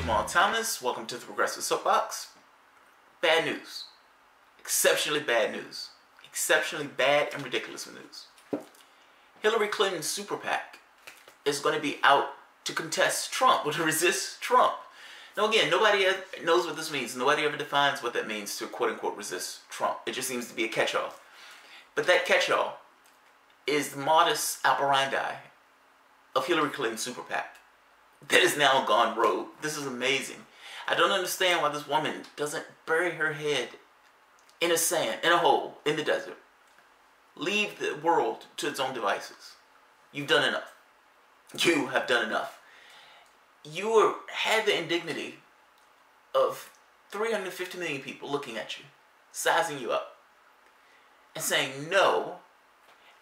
Jamal Thomas. Welcome to the Progressive Soapbox. Bad news. Exceptionally bad news. Exceptionally bad and ridiculous news. Hillary Clinton's super PAC is going to be out to contest Trump, or to resist Trump. Now again, nobody knows what this means. Nobody ever defines what that means to quote-unquote resist Trump. It just seems to be a catch-all. But that catch-all is the modus operandi of Hillary Clinton's super PAC that has now gone rogue. This is amazing. I don't understand why this woman doesn't bury her head in a sand, in a hole, in the desert. Leave the world to its own devices. You've done enough. You have done enough. You had the indignity of 350 million people looking at you, sizing you up, and saying no,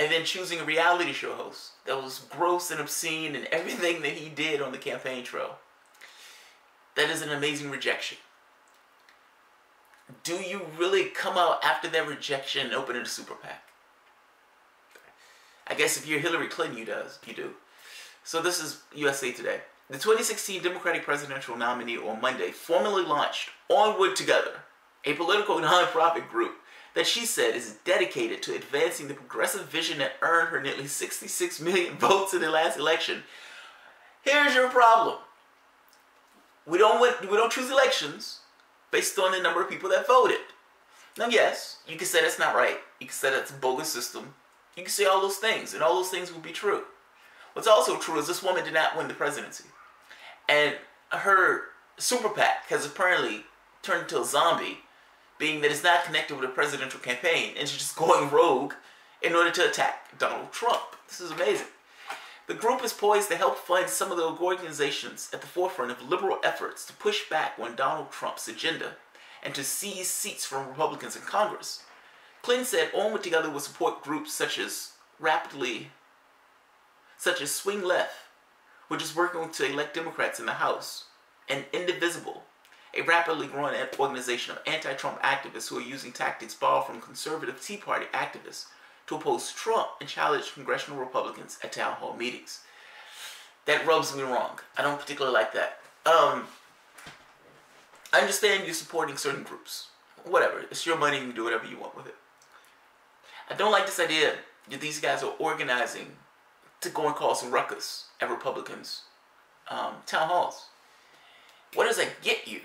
and then choosing a reality show host that was gross and obscene and everything that he did on the campaign trail. That is an amazing rejection. Do you really come out after that rejection and open a super PAC? I guess if you're Hillary Clinton, you do. So this is USA Today. The 2016 Democratic presidential nominee on Monday formally launched Onward Together, a political nonprofit group that she said is dedicated to advancing the progressive vision that earned her nearly 66 million votes in the last election. Here's your problem. We don't choose elections based on the number of people that voted. Now yes, you can say that's not right. You can say that's a bogus system. You can say all those things, and all those things will be true. What's also true is this woman did not win the presidency. And her super PAC has apparently turned into a zombie, being that it's not connected with a presidential campaign, and she's just going rogue in order to attack Donald Trump. This is amazing. The group is poised to help fund some of the organizations at the forefront of liberal efforts to push back on Donald Trump's agenda and to seize seats from Republicans in Congress. Clinton said Onward Together will support groups such as Swing Left, which is working to elect Democrats in the House, and Indivisible, a rapidly growing organization of anti-Trump activists who are using tactics borrowed from conservative Tea Party activists to oppose Trump and challenge congressional Republicans at town hall meetings. That rubs me wrong. I don't particularly like that. I understand you're supporting certain groups. Whatever. It's your money. You can do whatever you want with it. I don't like this idea that these guys are organizing to go and cause some ruckus at Republicans' town halls. What does that get you?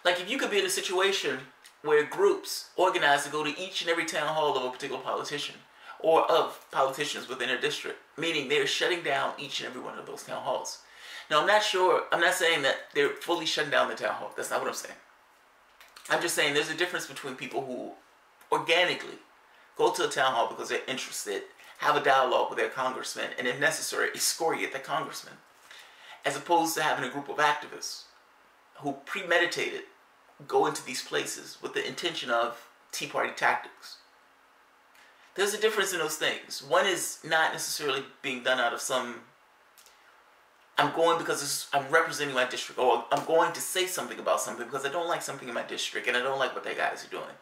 Like, if you could be in a situation where groups organize to go to each and every town hall of a particular politician, or of politicians within a district, meaning they're shutting down each and every one of those town halls. Now, I'm not saying that they're fully shutting down the town hall. That's not what I'm saying. I'm just saying there's a difference between people who organically go to a town hall because they're interested, have a dialogue with their congressman, and if necessary, excoriate the congressman, as opposed to having a group of activists who premeditated go into these places with the intention of Tea Party tactics. There's a difference in those things. One is not necessarily being done out of some, I'm going because I'm representing my district, or I'm going to say something about something because I don't like something in my district and I don't like what they guys are doing.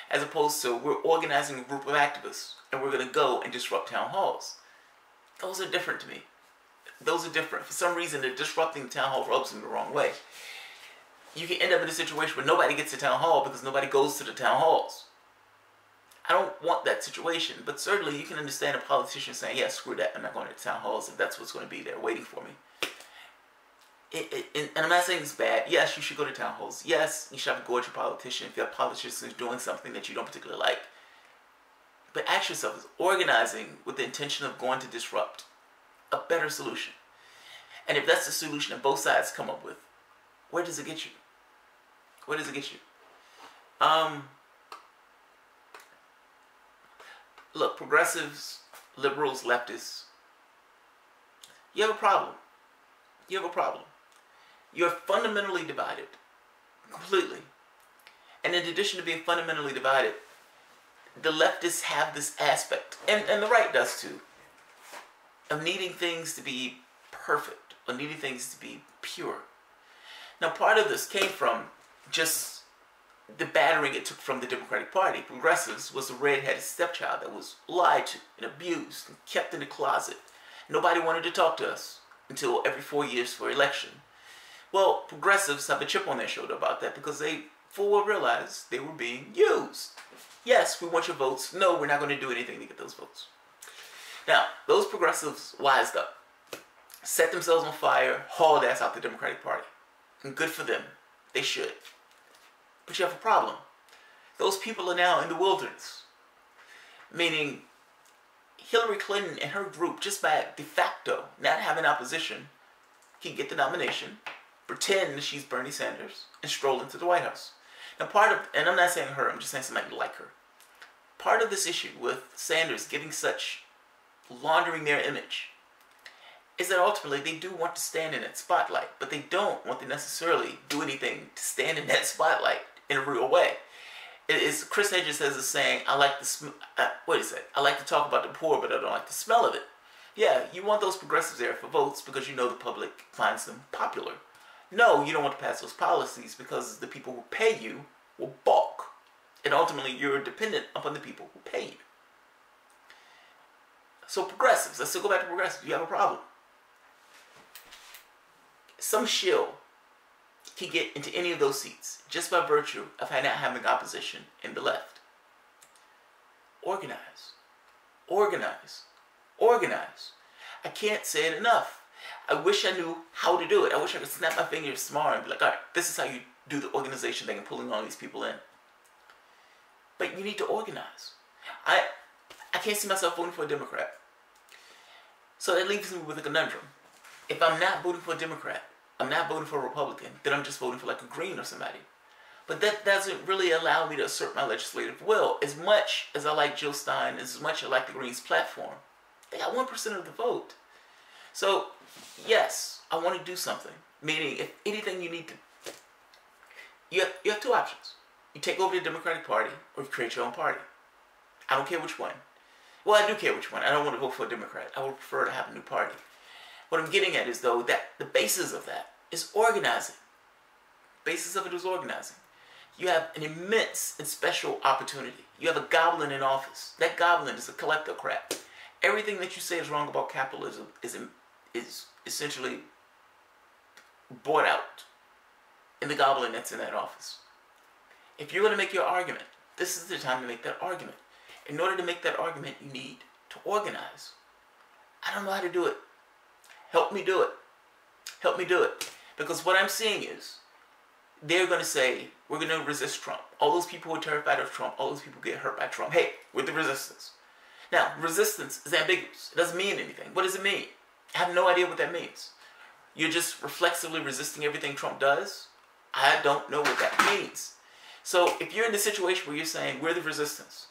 As opposed to, we're organizing a group of activists and we're going to go and disrupt town halls. Those are different to me. Those are different. For some reason, they're disrupting the town hall rubs them the wrong way. You can end up in a situation where nobody gets to town hall because nobody goes to the town halls. I don't want that situation, but certainly you can understand a politician saying, yeah, screw that, I'm not going to the town halls if that's what's going to be there waiting for me. And I'm not saying it's bad. Yes, you should go to town halls. Yes, you should have a gorgeous politician if you have politicians who's doing something that you don't particularly like. But ask yourself, is organizing with the intention of going to disrupt a better solution? And if that's the solution that both sides come up with, where does it get you? Where does it get you? Look, progressives, liberals, leftists, you have a problem. You have a problem. You're fundamentally divided. Completely. And in addition to being fundamentally divided, the leftists have this aspect, and the right does too, of needing things to be perfect, or needing things to be pure. Now, part of this came from just the battering it took from the Democratic Party. Progressives was a red-headed stepchild that was lied to and abused and kept in the closet. Nobody wanted to talk to us until every 4 years for election. Well, progressives have a chip on their shoulder about that because they full well realized they were being used. Yes, we want your votes. No, we're not going to do anything to get those votes. Now, those progressives wised up, set themselves on fire, hauled ass out the Democratic Party. And good for them. They should. But you have a problem. Those people are now in the wilderness. Meaning, Hillary Clinton and her group, just by de facto not having opposition, can get the nomination, pretend she's Bernie Sanders, and stroll into the White House. Now and I'm not saying her, I'm just saying somebody like her. Part of this issue with Sanders getting such, laundering their image, is that ultimately they do want to stand in that spotlight, but they don't want to necessarily do anything to stand in that spotlight in a real way. It is, Chris Hedges has a saying, I like to talk about the poor, but I don't like the smell of it. Yeah, you want those progressives there for votes because you know the public finds them popular. No, you don't want to pass those policies because the people who pay you will balk. And ultimately, you're dependent upon the people who pay you. So progressives, let's still go back to progressives. You have a problem. Some shill can get into any of those seats just by virtue of not having opposition in the left. Organize. Organize. Organize. I can't say it enough. I wish I knew how to do it. I wish I could snap my fingers tomorrow and be like, all right, this is how you do the organization thing and pulling all these people in. But you need to organize. I can't see myself voting for a Democrat. So that leaves me with a conundrum. If I'm not voting for a Democrat, I'm not voting for a Republican, then I'm just voting for like a Green or somebody. But that doesn't really allow me to assert my legislative will. As much as I like Jill Stein, as much as I like the Greens platform, they got 1% of the vote. So, yes, I want to do something. Meaning, if anything you need to... You have two options. You take over the Democratic Party, or you create your own party. I don't care which one. Well, I do care which one. I don't want to vote for a Democrat. I would prefer to have a new party. What I'm getting at is, though, that the basis of that is organizing. The basis of it is organizing. You have an immense and special opportunity. You have a goblin in office. That goblin is a kleptocrat. Everything that you say is wrong about capitalism is essentially bought out in the goblin that's in that office. If you're going to make your argument, this is the time to make that argument. In order to make that argument, you need to organize. I don't know how to do it. Help me do it. Help me do it. Because what I'm seeing is, they're going to say, we're going to resist Trump. All those people who are terrified of Trump, all those people get hurt by Trump. Hey, we're the resistance. Now, resistance is ambiguous. It doesn't mean anything. What does it mean? I have no idea what that means. You're just reflexively resisting everything Trump does? I don't know what that means. So if you're in the situation where you're saying, we're the resistance,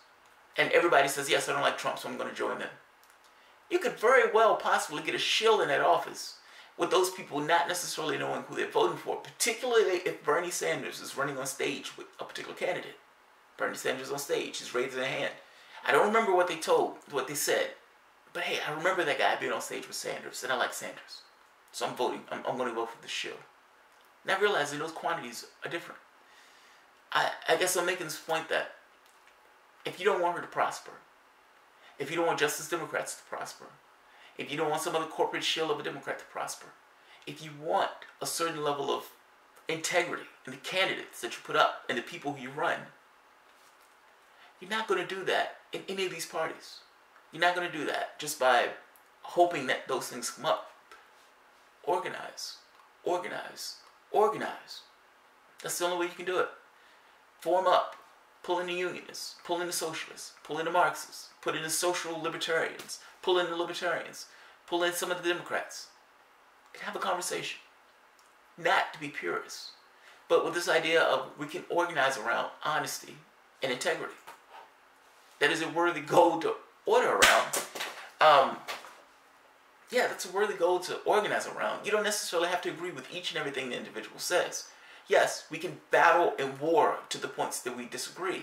and everybody says, yes, I don't like Trump, so I'm going to join them, you could very well possibly get a shill in that office with those people not necessarily knowing who they're voting for, particularly if Bernie Sanders is running on stage with a particular candidate. Bernie Sanders on stage, he's raising a hand. I don't remember what they said, but hey, I remember that guy being on stage with Sanders, and I like Sanders. So I'm voting, I'm going to vote for the shill. Now realizing those quantities are different. I guess I'm making this point that if you don't want her to prosper, if you don't want Justice Democrats to prosper, if you don't want some other corporate shill of a Democrat to prosper, if you want a certain level of integrity in the candidates that you put up and the people who you run, you're not going to do that in any of these parties. You're not going to do that just by hoping that those things come up. Organize. Organize. Organize. That's the only way you can do it. Form up. Pull in the unionists. Pull in the socialists. Pull in the Marxists. Put in the social libertarians. Pull in the libertarians. Pull in some of the Democrats. And have a conversation. Not to be purists, but with this idea of we can organize around honesty and integrity. That is a worthy goal to order around. Yeah, that's a worthy goal to organize around. You don't necessarily have to agree with each and everything the individual says. Yes, we can battle and war to the points that we disagree.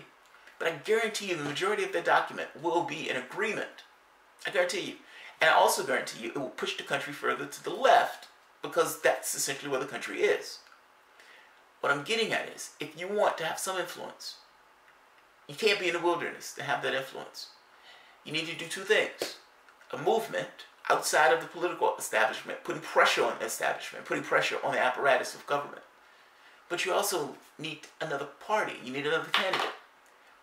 But I guarantee you the majority of that document will be in agreement. I guarantee you. And I also guarantee you it will push the country further to the left because that's essentially where the country is. What I'm getting at is, if you want to have some influence, you can't be in the wilderness to have that influence. You need to do two things. A movement outside of the political establishment, putting pressure on the establishment, putting pressure on the apparatus of government. But you also need another party. You need another candidate.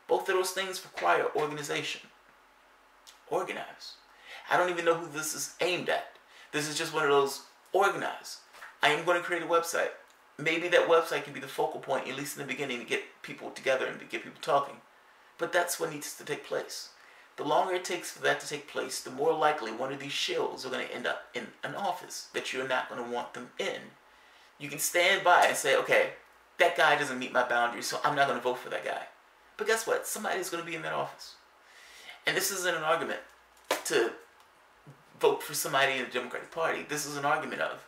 Both of those things require organization. Organize. I don't even know who this is aimed at. This is just one of those organize. I am going to create a website. Maybe that website can be the focal point, at least in the beginning, to get people together and to get people talking. But that's what needs to take place. The longer it takes for that to take place, the more likely one of these shills are going to end up in an office that you're not going to want them in. You can stand by and say, okay, that guy doesn't meet my boundaries, so I'm not going to vote for that guy. But guess what? Somebody's going to be in that office. And this isn't an argument to vote for somebody in the Democratic Party. This is an argument of,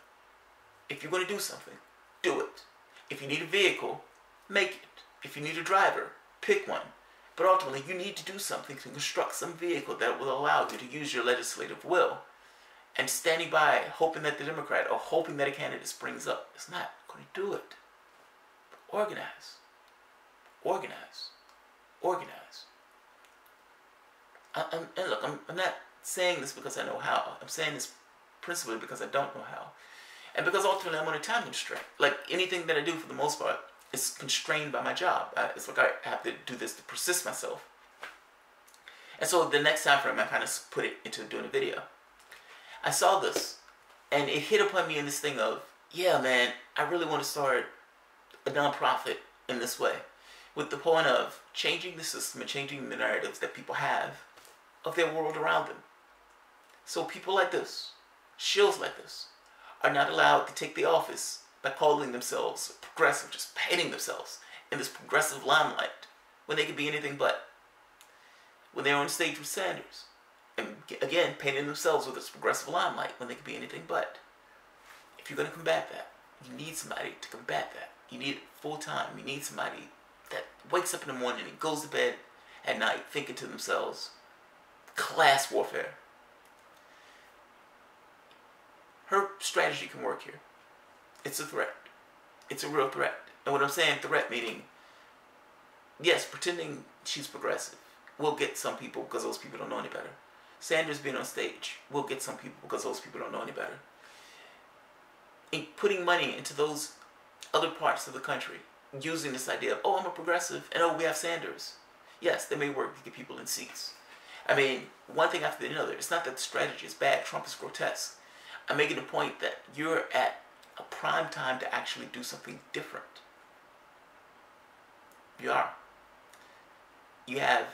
if you're going to do something, do it. If you need a vehicle, make it. If you need a driver, pick one. But ultimately, you need to do something to construct some vehicle that will allow you to use your legislative will. And standing by, hoping that the Democrat or hoping that a candidate springs up, is not going to do it. Organize. Organize. Organize. And look, I'm not saying this because I know how. I'm saying this principally because I don't know how. And because ultimately I'm on a time constraint. Like anything that I do for the most part is constrained by my job. It's like I have to do this to persist myself. And so the next time frame I kind of put it into doing a video. I saw this and it hit upon me in this thing of, yeah man, I really want to start a nonprofit in this way. With the point of changing the system and changing the narratives that people have of their world around them. So people like this, shills like this, are not allowed to take the office by calling themselves progressive, just painting themselves in this progressive limelight when they could be anything but. When they're on stage with Sanders, and again, painting themselves with this progressive limelight when they could be anything but. If you're going to combat that, you need somebody to combat that. You need it full time. You need somebody that wakes up in the morning and goes to bed at night thinking to themselves, class warfare. Her strategy can work here. It's a threat. It's a real threat. And what I'm saying, threat meaning, yes, pretending she's progressive will get some people because those people don't know any better. Sanders being on stage will get some people because those people don't know any better. And putting money into those other parts of the country, using this idea of, oh, I'm a progressive, and oh, we have Sanders. Yes, they may work to get people in seats. I mean, one thing after the other. It's not that the strategy is bad. Trump is grotesque. I'm making the point that you're at a prime time to actually do something different. You are. You have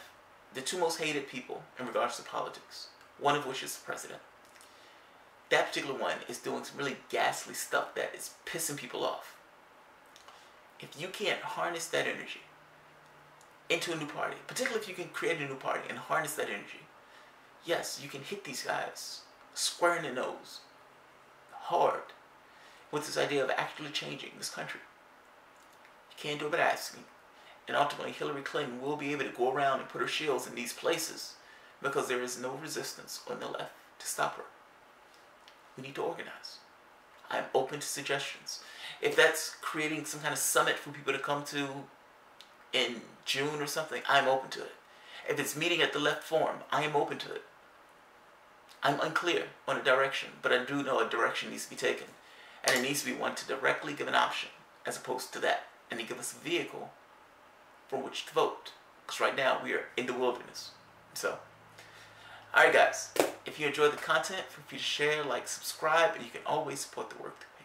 the two most hated people in regards to politics, one of which is the president. That particular one is doing some really ghastly stuff that is pissing people off. If you can't harness that energy into a new party, particularly if you can create a new party and harness that energy, yes, you can hit these guys square in the nose, hard, with this idea of actually changing this country. You can't do it by asking. And ultimately, Hillary Clinton will be able to go around and put her shields in these places because there is no resistance on the left to stop her. We need to organize. I'm open to suggestions. If that's creating some kind of summit for people to come to in June or something, I'm open to it. If it's meeting at the Left Forum, I am open to it. I'm unclear on a direction, but I do know a direction needs to be taken. And it needs to be one to directly give an option as opposed to that. And to give us a vehicle for which to vote. Because right now we are in the wilderness. So, alright guys, if you enjoyed the content, feel free to share, like, subscribe, and you can always support the work through